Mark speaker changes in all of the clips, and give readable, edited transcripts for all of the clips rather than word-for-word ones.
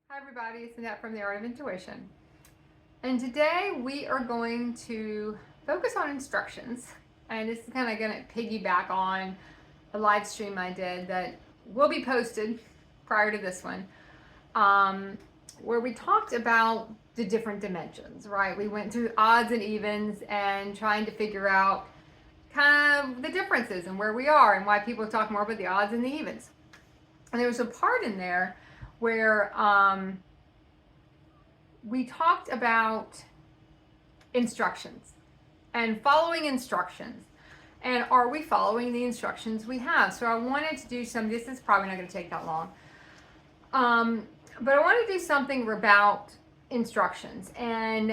Speaker 1: Hi everybody, it's Annette from The Art of Intuition. And today we are going to focus on instructions. And this is kind of going to piggyback on a live stream I did that will be posted prior to this one, where we talked about the different dimensions, right? We went through odds and evens and trying to figure out kind of the differences and where we are and why people talk more about the odds and the evens. And there was a part in there where we talked about instructions and following instructions. And are we following the instructions we have? So I wanted to do this is probably not going to take that long. But I want to do something about instructions and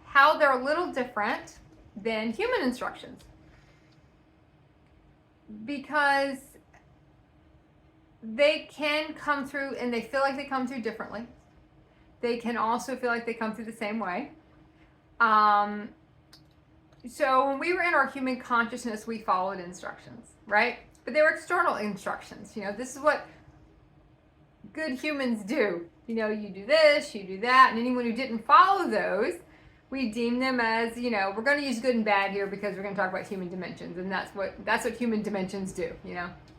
Speaker 1: how they're a little different than human instructions. Because they can come through and they feel like they come through differently. They can also feel like they come through the same way. So when we were in our human consciousness, we followed instructions, right? But they were external instructions. This is what good humans do. You do this, you do that, and anyone who didn't follow those, we deem them as, we're going to use good and bad here because we're going to talk about human dimensions, and that's what human dimensions do.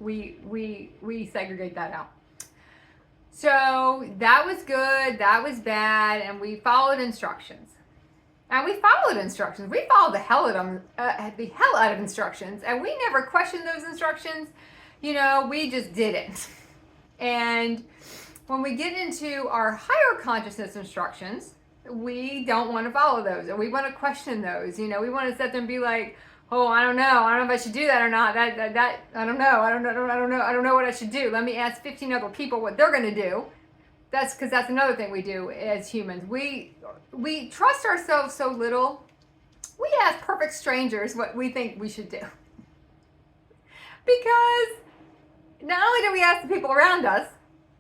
Speaker 1: We segregate that out. So that was good, that was bad, and we followed instructions. And we followed instructions. We followed the hell out of instructions, and we never questioned those instructions. We just did it. And when we get into our higher consciousness instructions, we don't want to follow those, and we want to question those. We want to sit there and be like, oh, I don't know if I should do that or not. I don't know what I should do. Let me ask 15 other people what they're going to do. That's because that's another thing we do as humans. We trust ourselves so little. We ask perfect strangers what we think we should do. Because not only do we ask the people around us,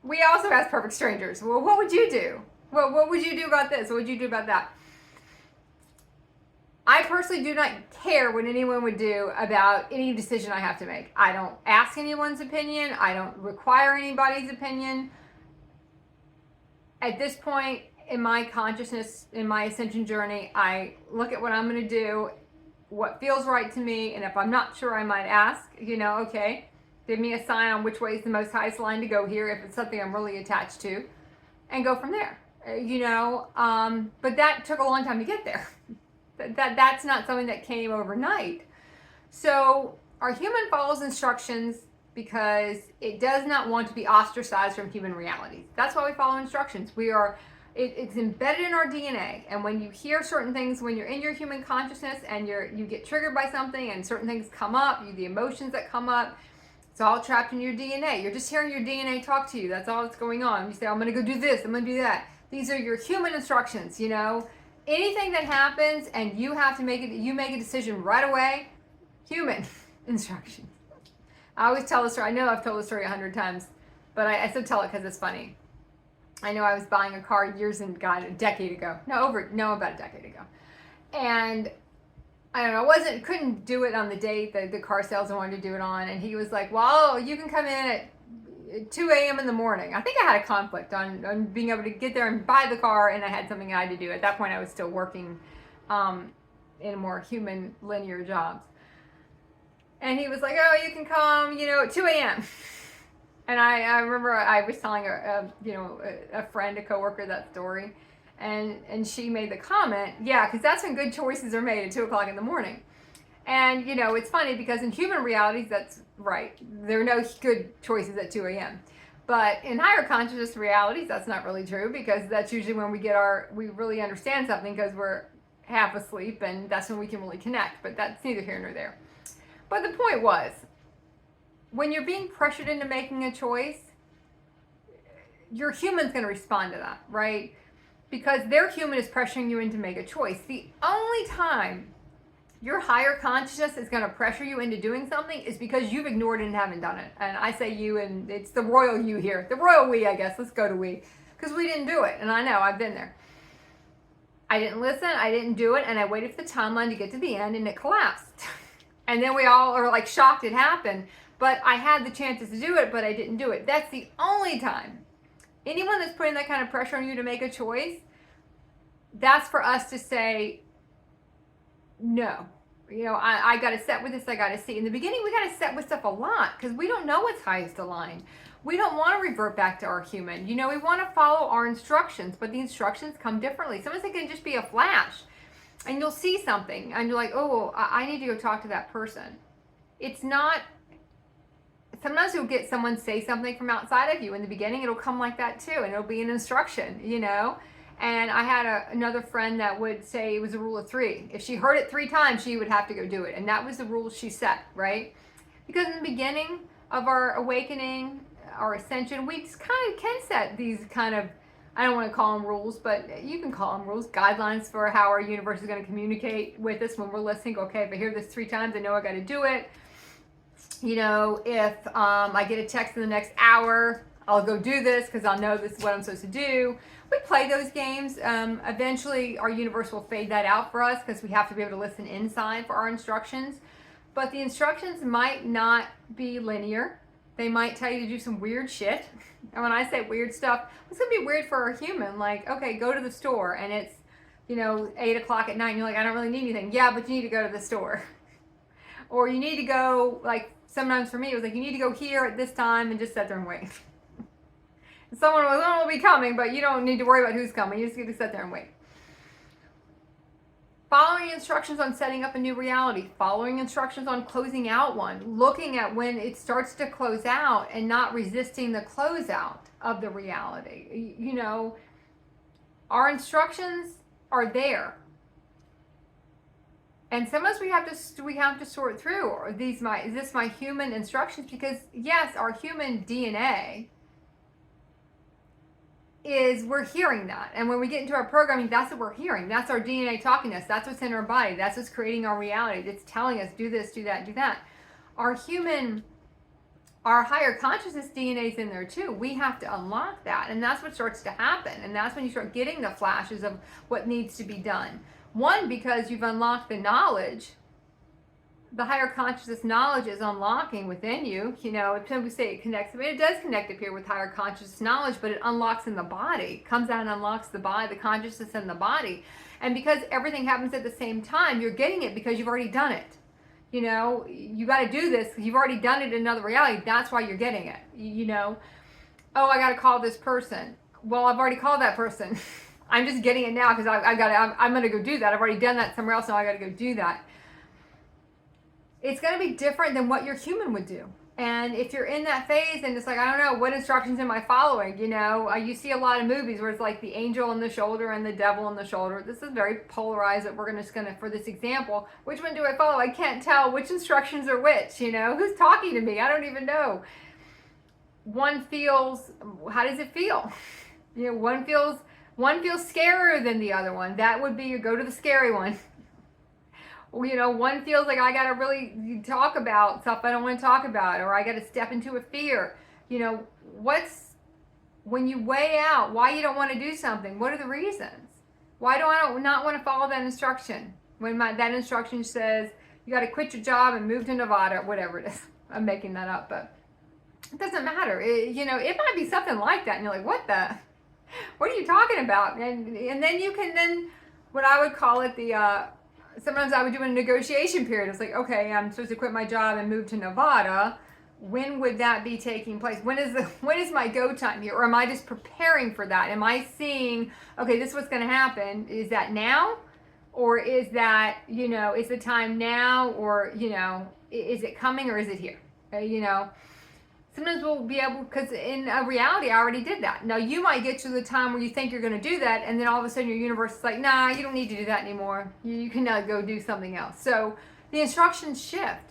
Speaker 1: we also ask perfect strangers. Well, what would you do? What would you do about this? What would you do about that? I personally do not care what anyone would do about any decision I have to make. I don't ask anyone's opinion. I don't require anybody's opinion. At this point in my consciousness, in my ascension journey, I look at what I'm going to do, what feels right to me, and if I'm not sure, I might ask, okay, give me a sign on which way is the most highest line to go here if it's something I'm really attached to, and go from there. But that took a long time to get there. That's not something that came overnight. So our human follows instructions because it does not want to be ostracized from human realities. That's why we follow instructions. It's embedded in our DNA. And when you hear certain things, when you're in your human consciousness and you get triggered by something and certain things come up, the emotions that come up, it's all trapped in your DNA. You're just hearing your DNA talk to you. That's all that's going on. You say, I'm going to go do this. I'm going to do that. These are your human instructions, Anything that happens and you have to make a decision right away, human instructions. I always tell the story. I know I've told the story 100 times, but I still tell it because it's funny. I know I was buying a car a decade ago. About a decade ago. And I don't know, couldn't do it on the date that the car salesman wanted to do it on. And he was like, well, you can come in at 2 a.m. in the morning. I think I had a conflict on being able to get there and buy the car, and I had something I had to do. At that point, I was still working in more human linear jobs. And he was like, oh, you can come, at 2 a.m. And I remember I was telling a friend, a coworker, that story, and she made the comment, yeah, because that's when good choices are made at 2 o'clock in the morning. And, it's funny because in human realities, that's right. There are no good choices at 2 a.m. But in higher consciousness realities, that's not really true because that's usually when we really understand something because we're half asleep, and that's when we can really connect. But that's neither here nor there. But the point was, when you're being pressured into making a choice, your human's going to respond to that, right? Because their human is pressuring you in to make a choice. The only time your higher consciousness is going to pressure you into doing something is because you've ignored it and haven't done it. And I say you, and it's the royal you here. The royal we, I guess. Let's go to we. Because we didn't do it. And I know, I've been there. I didn't listen, I didn't do it, and I waited for the timeline to get to the end, and it collapsed. And then we all are like shocked it happened. But I had the chances to do it, but I didn't do it. That's the only time anyone that's putting that kind of pressure on you to make a choice, that's for us to say, no. I got to set with this, I got to see. In the beginning, we got to set with stuff a lot because we don't know what's highest aligned. We don't want to revert back to our human. We want to follow our instructions, but the instructions come differently. Sometimes it can just be a flash and you'll see something and you're like, oh, I need to go talk to that person. It's not, sometimes you'll get someone say something from outside of you. In the beginning, it'll come like that too, and it'll be an instruction, And I had another friend that would say it was a rule of 3. If she heard it 3 times, she would have to go do it. And that was the rule she set, right? Because in the beginning of our awakening, our ascension, we just kind of can set these kind of, I don't want to call them rules, but you can call them rules, guidelines for how our universe is going to communicate with us when we're listening. Okay, if I hear this 3 times, I know I got to do it. If I get a text in the next hour, I'll go do this because I'll know this is what I'm supposed to do. We play those games. Eventually, our universe will fade that out for us because we have to be able to listen inside for our instructions. But the instructions might not be linear. They might tell you to do some weird shit. And when I say weird stuff, it's going to be weird for a human. Like, okay, go to the store and it's, 8 o'clock at night and you're like, I don't really need anything. Yeah, but you need to go to the store. Or you need to go, like, sometimes for me, it was like, you need to go here at this time and just sit there and wait. Someone will be coming, but you don't need to worry about who's coming. You just get to sit there and wait. Following instructions on setting up a new reality. Following instructions on closing out one. Looking at when it starts to close out and not resisting the closeout of the reality. Our instructions are there. And sometimes we have to sort through, is this my human instructions? Because yes, our human DNA we're hearing that. And when we get into our programming, that's what we're hearing. That's our DNA talking to us. That's what's in our body. That's what's creating our reality. It's telling us, do this, do that, do that. Our higher consciousness DNA is in there too. We have to unlock that. And that's what starts to happen. And that's when you start getting the flashes of what needs to be done. One, because you've unlocked the knowledge. The higher consciousness knowledge is unlocking within you. When we say it connects, it does connect up here with higher consciousness knowledge, but it unlocks in the body. It comes out and unlocks the body, the consciousness in the body. And because everything happens at the same time, you're getting it because you've already done it. You got to do this because you've already done it in another reality. That's why you're getting it. Oh, I got to call this person. Well, I've already called that person. I'm just getting it now because I'm going to go do that. I've already done that somewhere else, now I got to go do that. It's going to be different than what your human would do. And if you're in that phase and it's like, I don't know, what instructions am I following? You see a lot of movies where it's like the angel on the shoulder and the devil on the shoulder. This is very polarized that we're just going to, for this example, which one do I follow? I can't tell which instructions are which, who's talking to me? I don't even know. One feels, how does it feel? One feels scarier than the other one. That would be you go to the scary one. One feels like I got to really talk about stuff I don't want to talk about, or I got to step into a fear. When you weigh out why you don't want to do something, what are the reasons? Why do I not want to follow that instruction? When that instruction says you got to quit your job and move to Nevada, whatever it is. I'm making that up, but it doesn't matter. It might be something like that, and you're like, what are you talking about? And then you can what I would call it sometimes I would do a negotiation period. It's like, okay, I'm supposed to quit my job and move to Nevada. When would that be taking place? When is my go time here? Or am I just preparing for that? Am I seeing, okay, this is what's going to happen? Is that now? Or is that, is the time now? Or, is it coming or is it here? Sometimes we'll be able, because in a reality, I already did that. Now, you might get to the time where you think you're going to do that, and then all of a sudden your universe is like, nah, you don't need to do that anymore. You can now go do something else. So the instructions shift.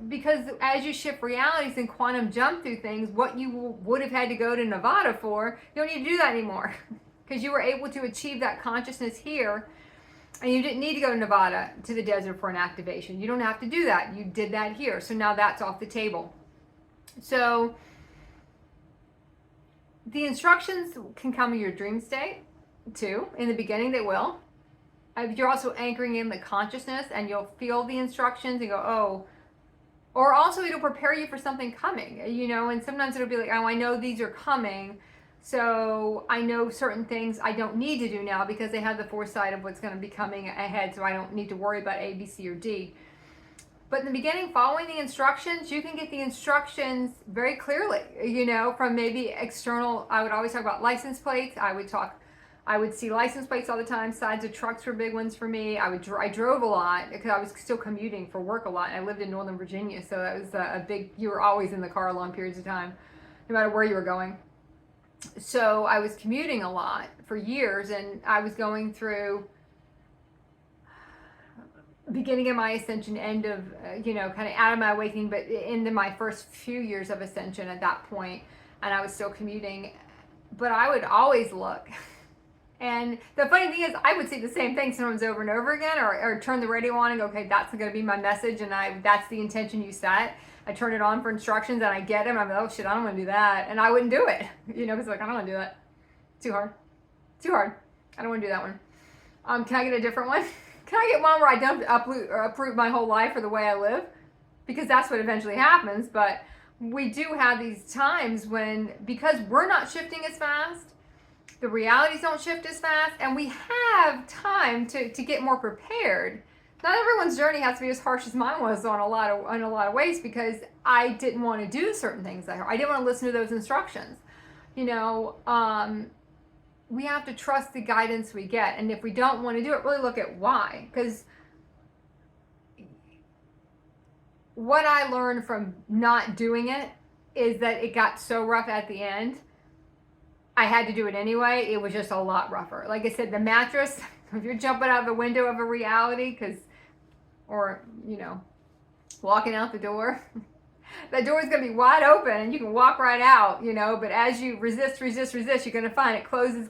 Speaker 1: Because as you shift realities and quantum jump through things, what you would have had to go to Nevada for, you don't need to do that anymore. Because you were able to achieve that consciousness here, and you didn't need to go to Nevada to the desert for an activation. You don't have to do that. You did that here. So now that's off the table. So the instructions can come in your dream state too. In the beginning, they will. You're also anchoring in the consciousness and you'll feel the instructions and go, oh, or also it'll prepare you for something coming, and sometimes it'll be like, oh, I know these are coming, So I know certain things I don't need to do now because they have the foresight of what's going to be coming ahead. So I don't need to worry about A, B, C, or D. But in the beginning, following the instructions, you can get the instructions very clearly, from maybe external. I would always talk about license plates. I would see license plates all the time. Sides of trucks were big ones for me. I drove a lot because I was still commuting for work a lot. And I lived in Northern Virginia, so that was a big, you were always in the car long periods of time, no matter where you were going. So I was commuting a lot for years, and I was going through beginning of my ascension, end of, kind of out of my awakening, but into my first few years of ascension at that point, and I was still commuting. But I would always look. And the funny thing is, I would see the same thing sometimes over and over again, or turn the radio on and go, okay, that's going to be my message, and that's the intention you set. I turn it on for instructions, and I get them. I'm like, oh shit, I don't want to do that, and I wouldn't do it, because like I don't want to do that. Too hard. I don't want to do that one. Can I get a different one? Can I get one where I don't uproot my whole life or the way I live? Because that's what eventually happens. But we do have these times when, because we're not shifting as fast, the realities don't shift as fast, and we have time to get more prepared. Not everyone's journey has to be as harsh as mine was in a lot of ways, because I didn't want to do certain things. I didn't want to listen to those instructions. We have to trust the guidance we get, and if we don't want to do it, really look at why. Because what I learned from not doing it is that it got so rough at the end, I had to do it anyway. It was just a lot rougher. Like I said, the mattress, if you're jumping out of the window of a reality, or walking out the door, that door is going to be wide open and you can walk right out, but as you resist, you're going to find it closes,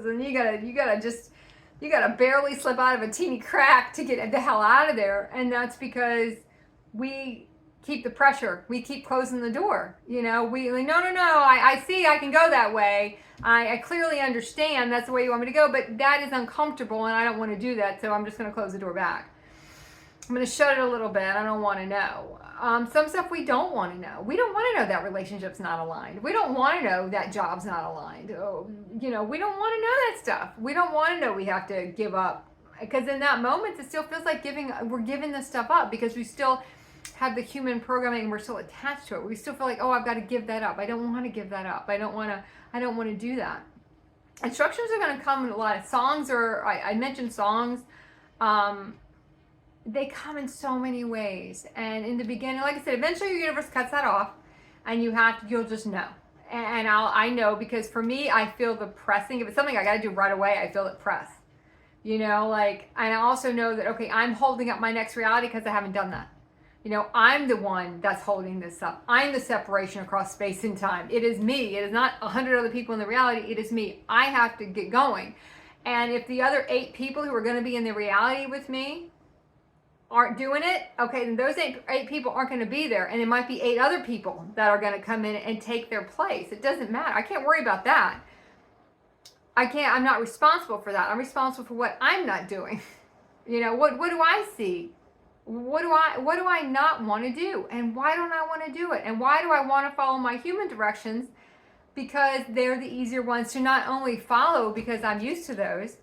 Speaker 1: and you gotta barely slip out of a teeny crack to get the hell out of there. And that's because we keep the pressure. We keep closing the door. I see I can go that way. I clearly understand that's the way you want me to go, but that is uncomfortable and I don't want to do that, so I'm just going to close the door back. I'm going to shut it a little bit. I don't want to know. Some stuff we don't want to know. We don't want to know that relationship's not aligned. We don't want to know that job's not aligned. We don't want to know that stuff. We don't want to know we have to give up. Because in that moment, it still feels like we're giving this stuff up because we still have the human programming and we're still attached to it. We still feel like, oh, I've got to give that up. I don't want to give that up. I don't want to do that. Instructions are going to come in a lot of songs, or I mentioned songs. They come in so many ways, and in the beginning, like I said, eventually your universe cuts that off, and you'll just know. And I know, because for me, I feel the pressing. If it's something I got to do right away, I feel it press. And I also know that, okay, I'm holding up my next reality because I haven't done that. I'm the one that's holding this up. I'm the separation across space and time. It is me. It is not 100 other people in the reality. It is me. I have to get going. And if the other 8 people who are going to be in the reality with me aren't doing it, okay, then those eight people aren't going to be there, and it might be 8 other people that are going to come in and take their place. It doesn't matter. I can't worry about that. I'm not responsible for that. I'm responsible for what I'm not doing. What do I see? What do I not want to do? And why don't I want to do it? And why do I want to follow my human directions? Because they're the easier ones to not only follow because I'm used to those,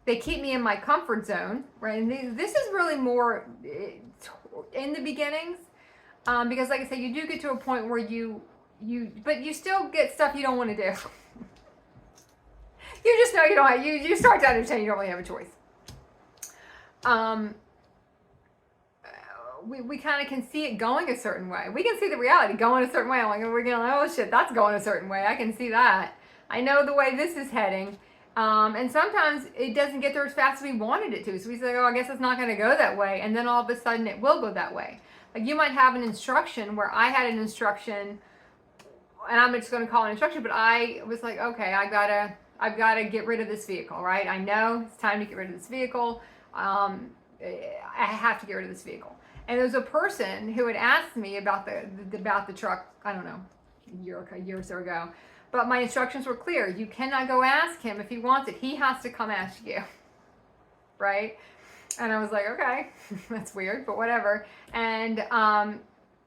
Speaker 1: they keep me in my comfort zone, right? And this is really more in the beginnings, because like I said, you do get to a point where but you still get stuff you don't want to do. You just know you don't. You start to understand you don't really have a choice. We kind of can see it going a certain way. We can see the reality going a certain way. I'm like, we're going, oh shit, that's going a certain way. I can see that. I know the way this is heading. And sometimes it doesn't get there as fast as we wanted it to. So we say, oh, I guess it's not going to go that way. And then all of a sudden it will go that way. Like you might have an instruction where I had an instruction, and I'm just going to call it an instruction, but I was like, okay, I've got to get rid of this vehicle, right? I know it's time to get rid of this vehicle. I have to get rid of this vehicle. And there was a person who had asked me about the truck, I don't know, a year or so ago. But my instructions were clear. You cannot go ask him if he wants it. He has to come ask you, right? And I was like, okay, that's weird, but whatever. And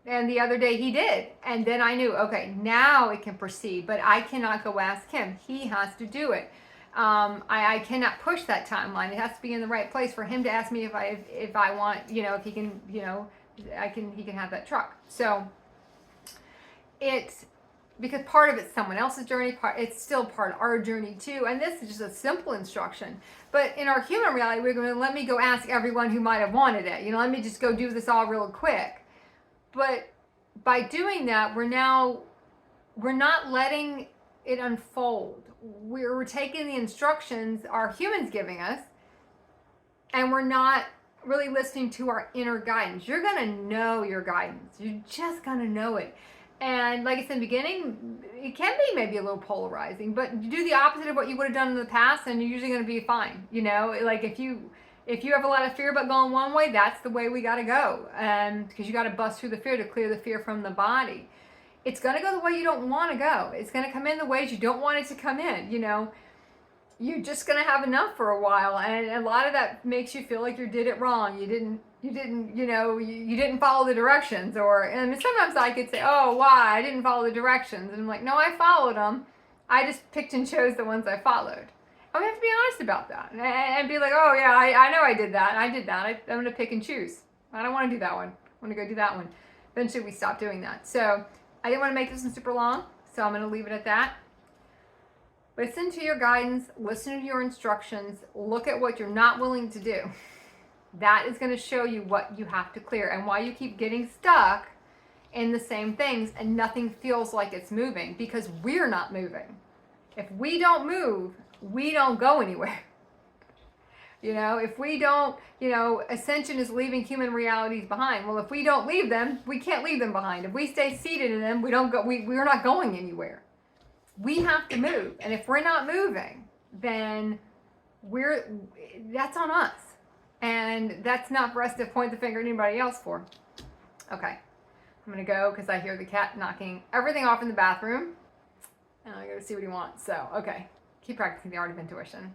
Speaker 1: And the other day he did. And then I knew, okay, now it can proceed, but I cannot go ask him. He has to do it. I cannot push that timeline. It has to be in the right place for him to ask me if I want, if he can, he can have that truck. So it's, because part of it's someone else's journey, it's still part of our journey too. And this is just a simple instruction. But in our human reality, we're going to let me go ask everyone who might have wanted it. Let me just go do this all real quick. But by doing that, we're not letting it unfold. We're taking the instructions our humans giving us, and we're not really listening to our inner guidance. You're going to know your guidance. You're just going to know it. And like I said in the beginning, it can be maybe a little polarizing, but you do the opposite of what you would have done in the past, and you're usually going to be fine. Like if you have a lot of fear about going one way, that's the way we got to go. Because you got to bust through the fear to clear the fear from the body. It's going to go the way you don't want to go. It's going to come in the ways you don't want it to come in. You're just going to have enough for a while. And a lot of that makes you feel like you did it wrong. You didn't follow the directions. And sometimes I could say, oh, why? I didn't follow the directions. And I'm like, no, I followed them. I just picked and chose the ones I followed. And we have to be honest about that and be like, oh, yeah, I know I did that. And I did that. I'm going to pick and choose. I don't want to do that one. I want to go do that one. Eventually, we stop doing that. So I didn't want to make this one super long, so I'm going to leave it at that. Listen to your guidance. Listen to your instructions. Look at what you're not willing to do. That is going to show you what you have to clear and why you keep getting stuck in the same things and nothing feels like it's moving, because we're not moving. If we don't move, we don't go anywhere. If we don't, ascension is leaving human realities behind. Well, if we don't leave them, we can't leave them behind. If we stay seated in them, we don't go. We're not going anywhere. We have to move, and if we're not moving, then that's on us, and that's not for us to point the finger at anybody else for. Okay, I'm gonna go because I hear the cat knocking everything off in the bathroom, and I gotta see what he wants. So, okay. Keep practicing the art of intuition.